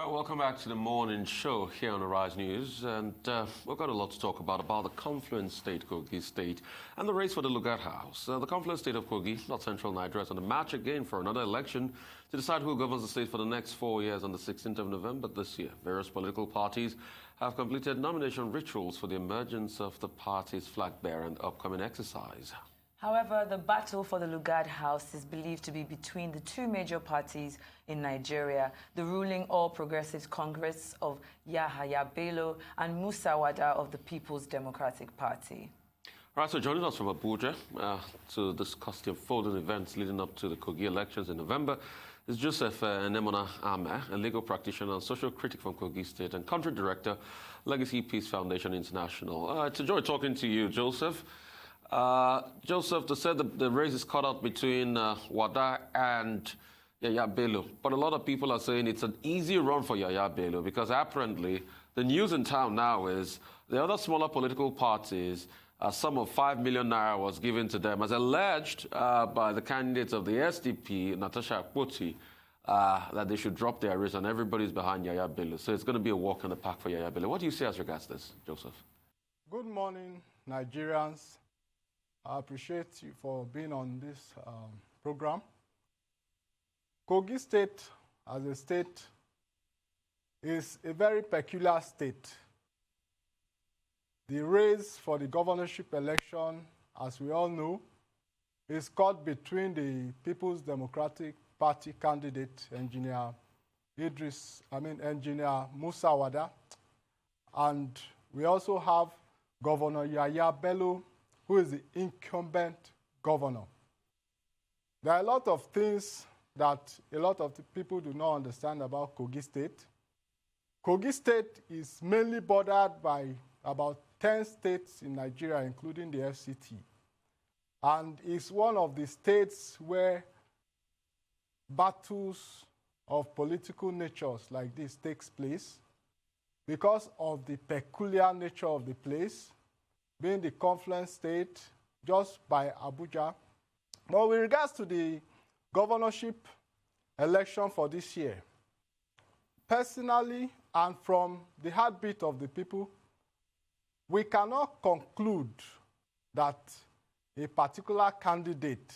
Right, welcome back to the morning show here on the Rise News, and we've got a lot to talk about the confluent state, Kogi State, and the race for the Lugard House. The confluent state of Kogi, not central Nigeria, is on the match again for another election to decide who governs the state for the next 4 years on the 16th of November this year. Various political parties have completed nomination rituals for the emergence of the party's flag bearer and upcoming exercise. Bello, the battle for the Lugard House is believed to be between the two major parties in Nigeria, the ruling All Progressives Congress of Yahaya Bello and Musa Wada of the People's Democratic Party. All right, so joining us from Abuja to discuss the unfolding events leading up to the Kogi elections in November is Joseph Nemona Ameh, a legal practitioner and social critic from Kogi State and country director, Legacy Peace Foundation International. It's a joy talking to you, Joseph. Joseph, they said the race is caught up between Wada and Yahaya Bello, but a lot of people are saying it's an easy run for Yahaya Bello because apparently the news in town now is the other smaller political parties, a sum of 5 million naira was given to them, as alleged by the candidates of the SDP, Natasha Akpoti, that they should drop their race and everybody's behind Yahaya Bello. So it's going to be a walk in the park for Yahaya Bello. What do you say as regards this, Joseph? Good morning, Nigerians. I appreciate you for being on this program. Kogi State, as a state, is a very peculiar state. The race for the governorship election, as we all know, is caught between the People's Democratic Party candidate, Engineer Musa Wada, and we also have Governor Yahaya Bello, who is the incumbent governor. There are a lot of things that a lot of the people do not understand about Kogi State. Kogi State is mainly bordered by about 10 states in Nigeria, including the FCT, and is one of the states where battles of political natures like this takes place because of the peculiar nature of the place, being the confluent state just by Abuja. But with regards to the governorship election for this year, personally and from the heartbeat of the people, we cannot conclude that a particular candidate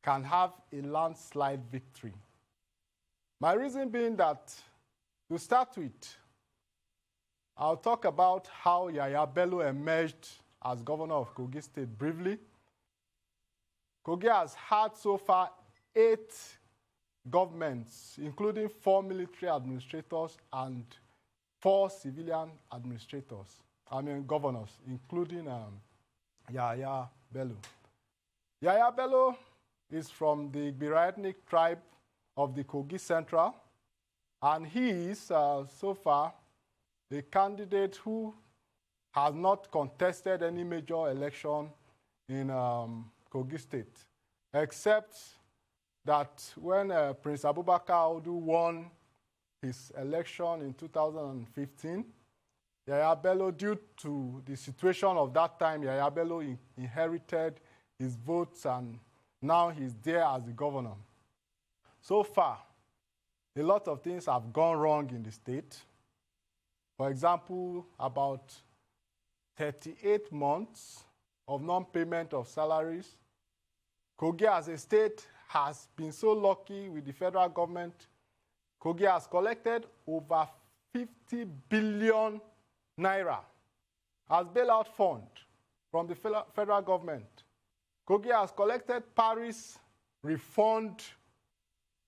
can have a landslide victory. My reason being that, to start with, I'll talk about how Yahaya Bello emerged as governor of Kogi State briefly. Kogi has had so far 8 governments, including 4 military administrators and 4 civilian governors, including Yahaya Bello. Yahaya Bello is from the Igbira ethnic tribe of the Kogi Central, and he is, so far, the candidate who has not contested any major election in Kogi State, except that when Prince Abubakar Audu won his election in 2015, Yahaya Bello, due to the situation of that time, Yahaya Bello inherited his votes, and now he's there as the governor. So far, a lot of things have gone wrong in the state. For example, about 38 months of non-payment of salaries. Kogi as a state has been so lucky with the federal government. Kogi has collected over 50 billion naira as bailout fund from the federal government. Kogi has collected Paris refund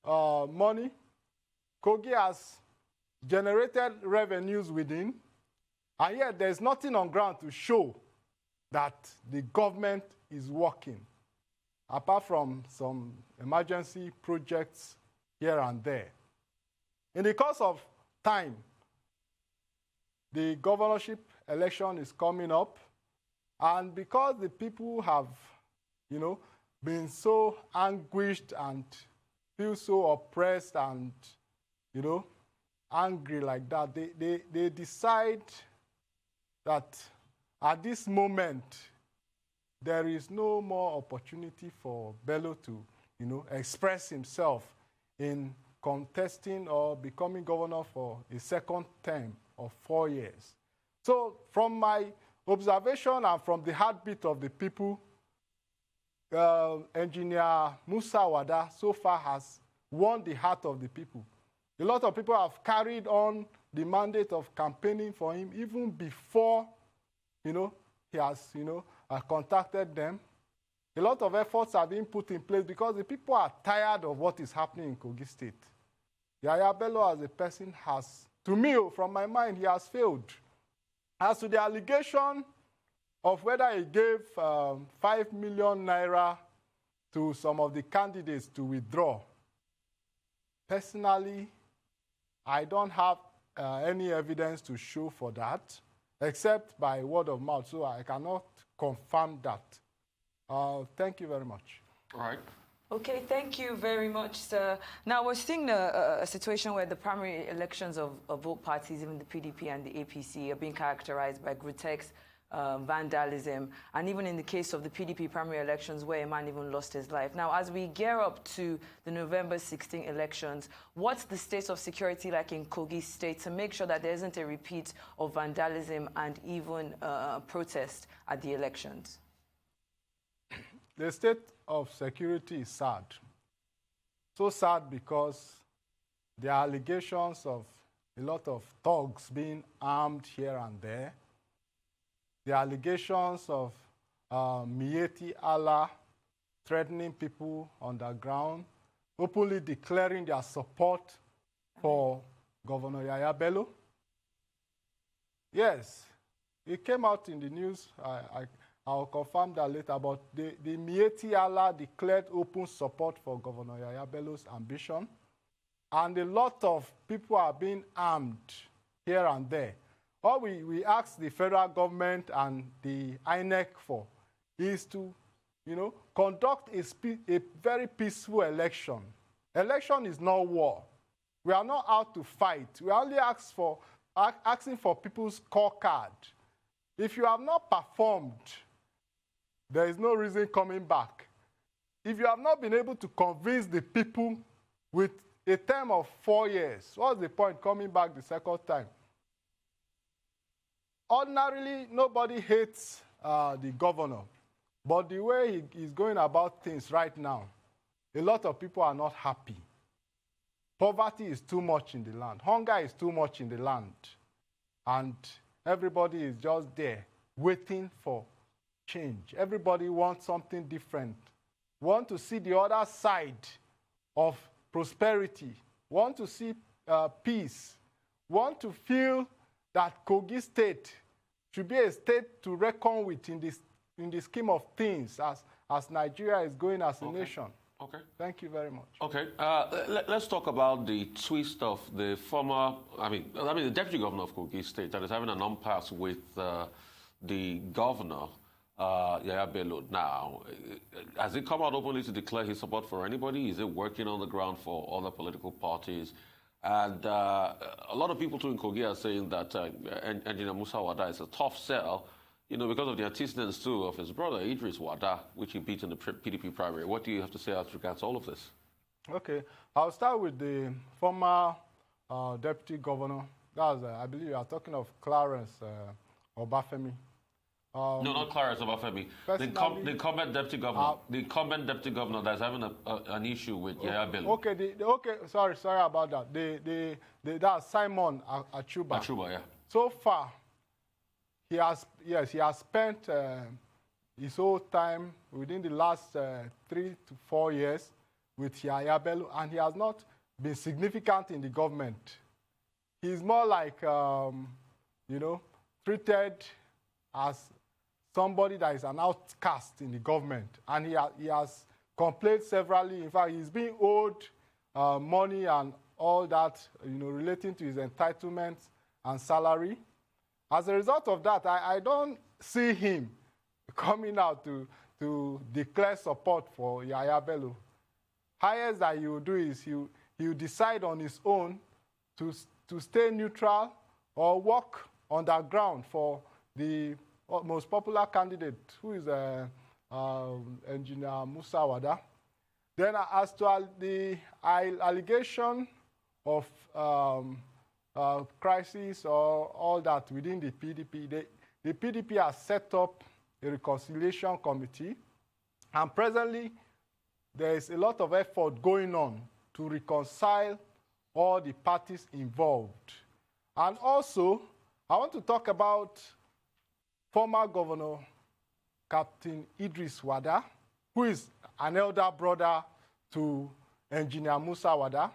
money. Kogi has generated revenues within, and yet there's nothing on ground to show that the government is working, apart from some emergency projects here and there. In the course of time, the governorship election is coming up, and because the people have, been so anguished and feel so oppressed and, angry like that, they decide that at this moment, there is no more opportunity for Bello to, express himself in contesting or becoming governor for a second term of 4 years. So from my observation and from the heartbeat of the people, Engineer Musa Wada so far has won the heart of the people. A lot of people have carried on the mandate of campaigning for him even before, he has, contacted them. A lot of efforts are being put in place because the people are tired of what is happening in Kogi State. Yahaya Bello as a person has, to me, from my mind, he has failed. As to the allegation of whether he gave 5 million naira to some of the candidates to withdraw, personally, I don't have any evidence to show for that, except by word of mouth, so I cannot confirm that. Thank you very much. All right. Okay, thank you very much, sir. Now, we're seeing a situation where the primary elections of both parties, even the PDP and the APC, are being characterized by grotesque vandalism, and even in the case of the PDP primary elections where a man even lost his life. Now, as we gear up to the November 16 elections, what's the state of security like in Kogi State to make sure that there isn't a repeat of vandalism and even protest at the elections? The state of security is sad. So sad because there are allegations of a lot of thugs being armed here and there. The allegations of Miyetti Allah threatening people on the ground, openly declaring their support for Governor Yahaya Bello. Yes, it came out in the news. I'll confirm that later, but the Miyetti Allah declared open support for Governor Yahaya Bello's ambition, and a lot of people are being armed here and there. All we ask the federal government and the INEC for is to, conduct a very peaceful election. Election is not war. We are not out to fight. We only asking for people's scorecard. If you have not performed, there is no reason coming back. If you have not been able to convince the people with a term of 4 years, what's the point coming back the second time? Ordinarily, nobody hates the governor, but the way he's going about things right now, a lot of people are not happy. Poverty is too much in the land. Hunger is too much in the land. And everybody is just there waiting for change. Everybody wants something different. Want to see the other side of prosperity. Want to see peace. Want to feel that Kogi State should be a state to reckon with in the scheme of things as Nigeria is going as a nation. Okay. Thank you very much. Okay. Let's talk about the twist of the former, the deputy governor of Kogi State that is having an impasse with the governor, Yahaya Bello now. Has he come out openly to declare his support for anybody? Is it working on the ground for other political parties? And a lot of people too in Kogi are saying that Engineer Musa Wada is a tough sell, because of the antecedents too of his brother Idris Wada, which he beat in the PDP primary. What do you have to say as regards all of this? Okay, I'll start with the former deputy governor. That's, I believe you are talking of Clarence Obafemi. No, not Clarence Obafemi. The incumbent deputy governor. The incumbent deputy governor that's having an issue with Yahaya Bello. Okay, sorry about that. That's Simon Achuba. Achuba, yeah. So far, he has spent his whole time within the last 3 to 4 years with Yahaya Bello, and he has not been significant in the government. He's more like, treated as somebody that is an outcast in the government. And he has complained severally. In fact, he's being owed money and all that, relating to his entitlements and salary. As a result of that, I don't see him coming out to declare support for Yahaya Bello. Highest that he will do is he will decide on his own to stay neutral or work underground for the most popular candidate, who is Engineer Musa Wada. Then as to the allegation of crisis or all that within the PDP, the PDP has set up a reconciliation committee, and presently there is a lot of effort going on to reconcile all the parties involved. And also, I want to talk about former Governor Captain Idris Wada, who is an elder brother to Engineer Musa Wada.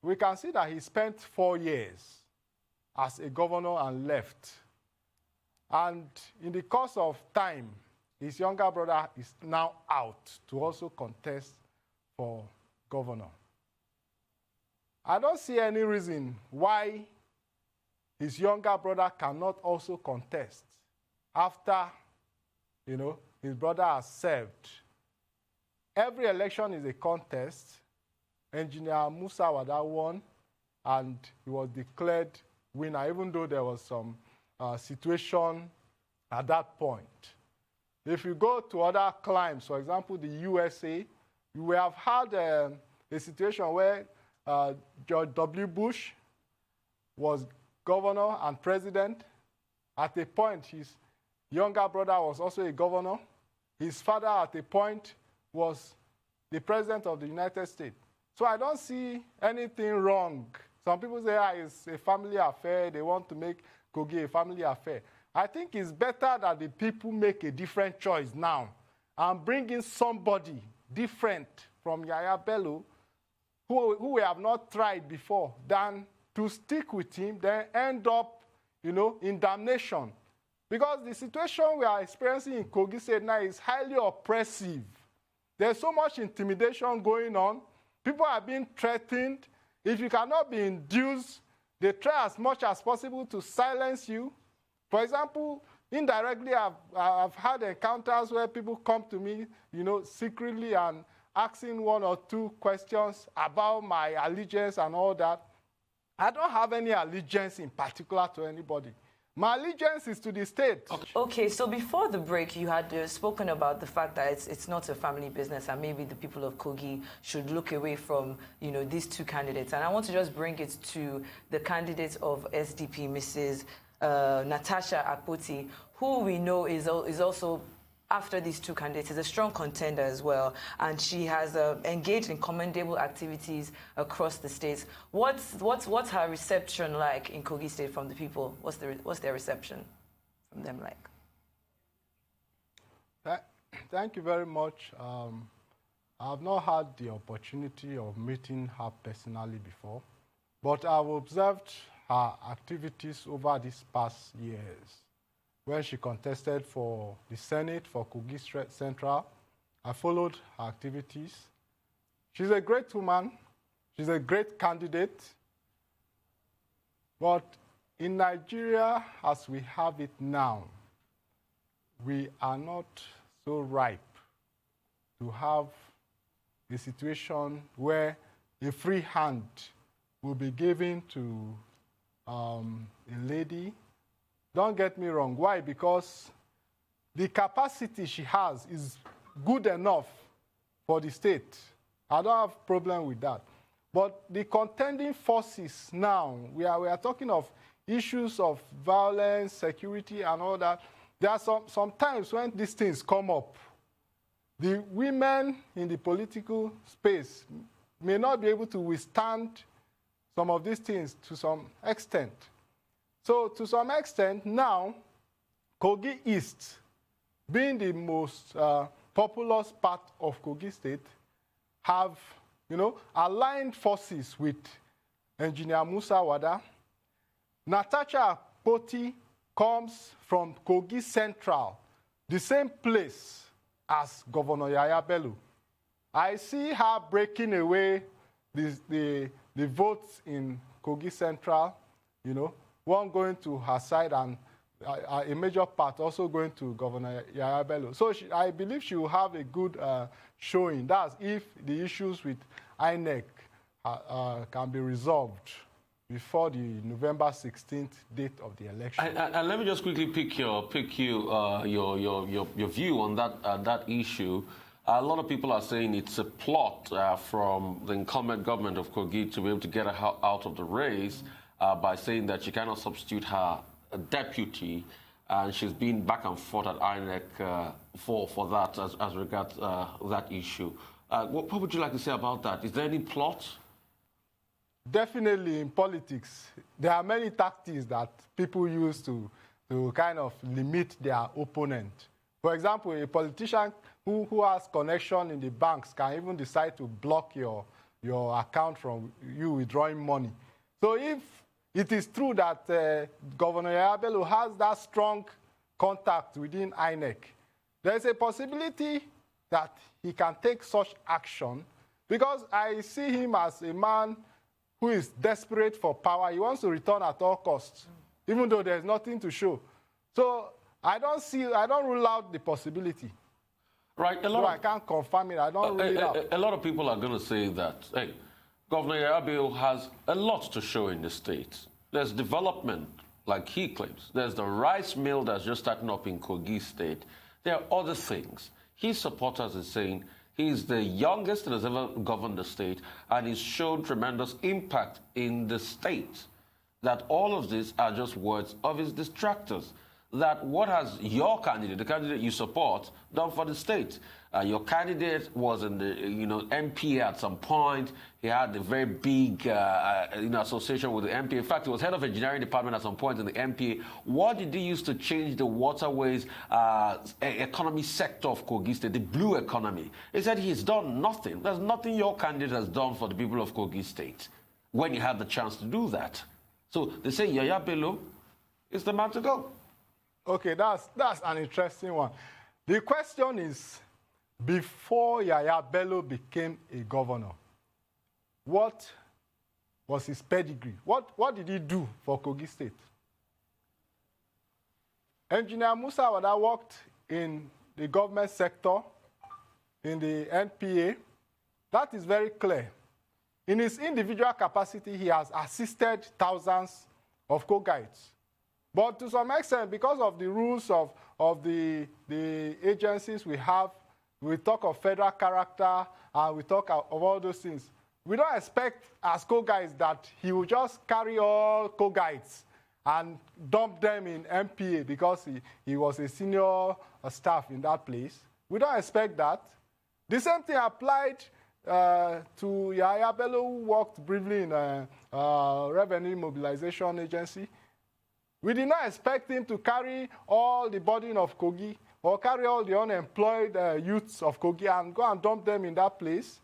We can see that he spent 4 years as a governor and left. And in the course of time, his younger brother is now out to also contest for governor. I don't see any reason why his younger brother cannot also contest after, his brother has served. Every election is a contest. Engineer Musa Wada won, and he was declared winner, even though there was some situation at that point. If you go to other climes, for example, the USA, we have had a situation where George W. Bush was governor and president. At a point, his younger brother was also a governor. His father, at a point, was the president of the United States. So I don't see anything wrong. Some people say it's a family affair. They want to make Kogi a family affair. I think it's better that the people make a different choice now and bring in somebody different from Yahaya Bello who we have not tried before than to stick with him, then end up, in damnation. Because the situation we are experiencing in Kogi State now is highly oppressive. There's so much intimidation going on. People are being threatened. If you cannot be induced, they try as much as possible to silence you. For example, indirectly, I've had encounters where people come to me, secretly and asking 1 or 2 questions about my allegiance and all that. I don't have any allegiance in particular to anybody. My allegiance is to the state. Okay, so before the break, you had spoken about the fact that it's not a family business and maybe the people of Kogi should look away from, these 2 candidates. And I want to just bring it to the candidate of SDP, Mrs. Natasha Akpoti, who we know is also, after these 2 candidates, is a strong contender as well. And she has engaged in commendable activities across the states. What's her reception like in Kogi State from the people? What's their reception from them like? Thank you very much. I have not had the opportunity of meeting her personally before, but I've observed her activities over these past years. When she contested for the Senate for Kogi Central, I followed her activities. She's a great woman. She's a great candidate. But in Nigeria, as we have it now, we are not so ripe to have a situation where a free hand will be given to a lady. Don't get me wrong. Why? Because the capacity she has is good enough for the state. I don't have a problem with that. But the contending forces now, we are talking of issues of violence, security, and all that. There are some times when these things come up. The women in the political space may not be able to withstand some of these things to some extent. So to some extent, now, Kogi East, being the most populous part of Kogi State, have, aligned forces with Engineer Musa Wada. Natasha Akpoti comes from Kogi Central, the same place as Governor Yahaya Bello. I see her breaking away the votes in Kogi Central, one going to her side and a major part also going to Governor Yahaya Bello. So I believe she will have a good showing. That's if the issues with INEC can be resolved before the November 16th date of the election. And let me just quickly pick your view on that issue. A lot of people are saying it's a plot from the incumbent government of Kogi to be able to get her out of the race by saying that she cannot substitute her deputy, and she's been back and forth at INEC for that as regards that issue. What would you like to say about that? Is there any plot? Definitely in politics, there are many tactics that people use to kind of limit their opponent. For example, a politician who has connection in the banks can even decide to block your account from you withdrawing money. So if it is true that Governor Yahaya Bello has that strong contact within INEC, there is a possibility that he can take such action, because I see him as a man who is desperate for power. He wants to return at all costs, even though there's nothing to show. So I don't rule out the possibility. Right. I can't confirm it. I don't rule it out. A lot of people are going to say that, hey, Governor Yahaya Bello has a lot to show in the state. There's development, like he claims. There's the rice mill that's just starting up in Kogi State. There are other things. His supporters are saying he's the youngest that has ever governed the state, and he's shown tremendous impact in the state. That all of these are just words of his distractors. That what has your candidate, the candidate you support, done for the state? Your candidate was in the MPA at some point. He had a very big association with the MPA. In fact, he was head of engineering department at some point in the MPA. What did he use to change the waterways economy sector of Kogi State, the blue economy? He said he's done nothing. There's nothing your candidate has done for the people of Kogi State when you had the chance to do that. So they say Yahaya Bello is the man to go. Okay, that's an interesting one. The question is, before Yahaya Bello became a governor, what was his pedigree? What did he do for Kogi State? Engineer Musa Wada worked in the government sector, in the NPA. That is very clear. In his individual capacity, he has assisted thousands of Kogites. But to some extent, because of the rules of the agencies we have, we talk of federal character, and we talk of all those things. We don't expect, as Kogites, that he will just carry all Kogites and dump them in MPA because he was a senior staff in that place. We don't expect that. The same thing applied to Yahaya Bello, who worked briefly in Revenue Mobilization Agency. We did not expect him to carry all the burden of Kogi or carry all the unemployed youths of Kogi and go and dump them in that place.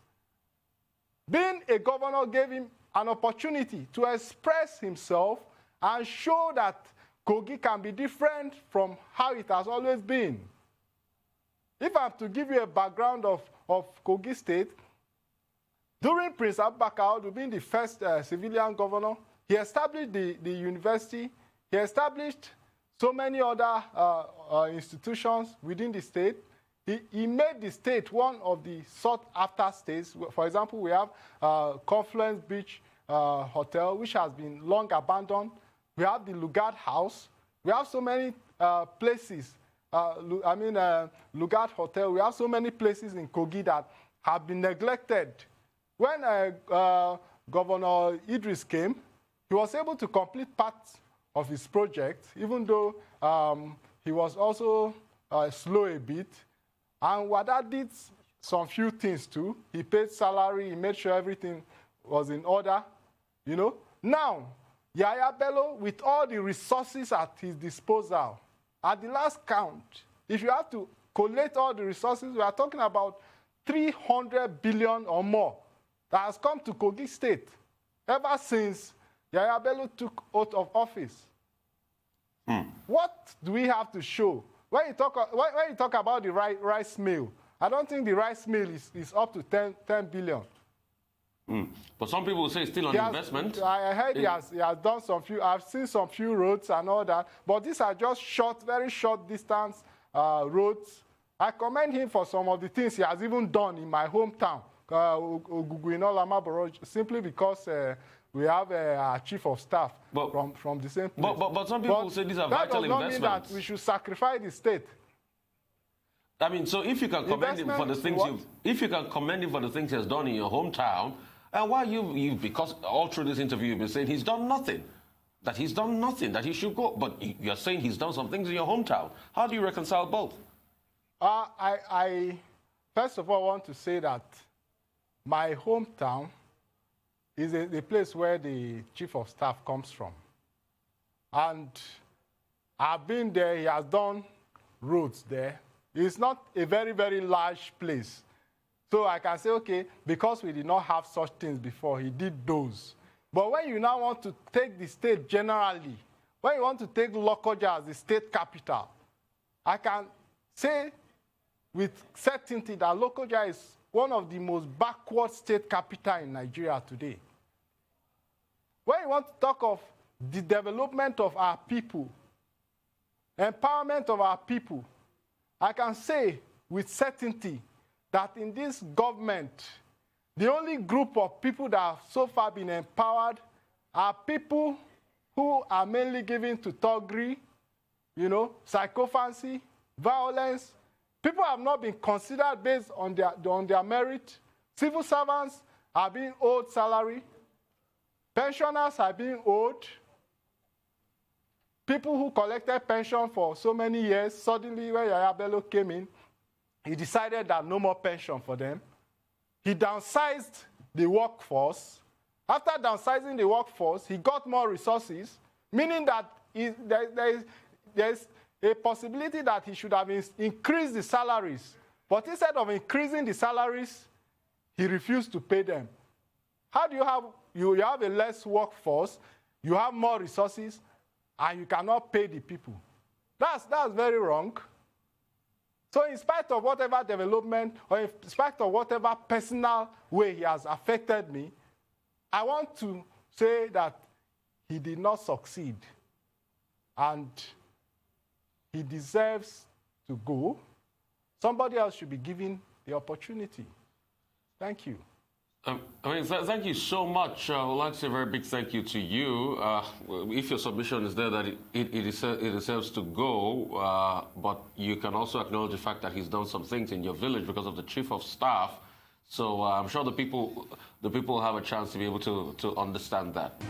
Being a governor gave him an opportunity to express himself and show that Kogi can be different from how it has always been. If I'm to give you a background of Kogi State, during Prince Abubakar, being the first civilian governor, he established the university. He established so many other institutions within the state. He made the state one of the sought-after states. For example, we have Confluence Beach Hotel, which has been long abandoned. We have the Lugard House. We have so many places. Lugard Hotel. We have so many places in Kogi that have been neglected. When Governor Idris came, he was able to complete parts of his project, even though he was also slow a bit. And Wada did some few things too. He paid salary, he made sure everything was in order, Now, Yahaya Bello, with all the resources at his disposal, at the last count, if you have to collate all the resources, we are talking about 300 billion or more that has come to Kogi State ever since Yahaya Bello took oath of office. What do we have to show? When you talk about the rice mill, I don't think the rice mill is up to 10 billion. But some people say it's still an investment. I heard he has done some few. I've seen some few roads and all that, but these are just very short distance roads. I commend him for some of the things he has even done in my hometown, simply because we have a chief of staff from the same place. But some people say these are vital investments. That does not mean that we should sacrifice the state. I mean, so if you can commend him for the things if you can commend him for the things he has done in your hometown, and why because all through this interview you've been saying he's done nothing, that he's done nothing, that he should go, but you're saying he's done some things in your hometown. How do you reconcile both? I first of all want to say that my hometown is the place where the chief of staff comes from. And I've been there, he has done roads there. It's not a very, very large place. So I can say, okay, because we did not have such things before, he did those. But when you now want to take the state generally, when you want to take Lokoja as the state capital, I can say with certainty that Lokoja is one of the most backward state capitals in Nigeria today. When you want to talk of the development of our people, empowerment of our people, I can say with certainty that in this government, the only group of people that have so far been empowered are people who are mainly given to thuggery, psychophancy, violence. People have not been considered based on their merit. Civil servants are being owed salary. Pensioners are being owed. People who collected pension for so many years, suddenly when Yaya Bello came in, he decided that no more pension for them. He downsized the workforce. After downsizing the workforce, he got more resources, meaning that there's a possibility that he should have increased the salaries. But instead of increasing the salaries, he refused to pay them. How do you have a less workforce, you have more resources, and you cannot pay the people? That's very wrong. So in spite of whatever development, or in spite of whatever personal way he has affected me, I want to say that he did not succeed. And he deserves to go. Somebody else should be given the opportunity. Thank you. Thank you so much. I would like to say a very big thank you to you. If your submission is there that it deserves to go, but you can also acknowledge the fact that he's done some things in your village because of the chief of staff. So I'm sure the people have a chance to be able to understand that.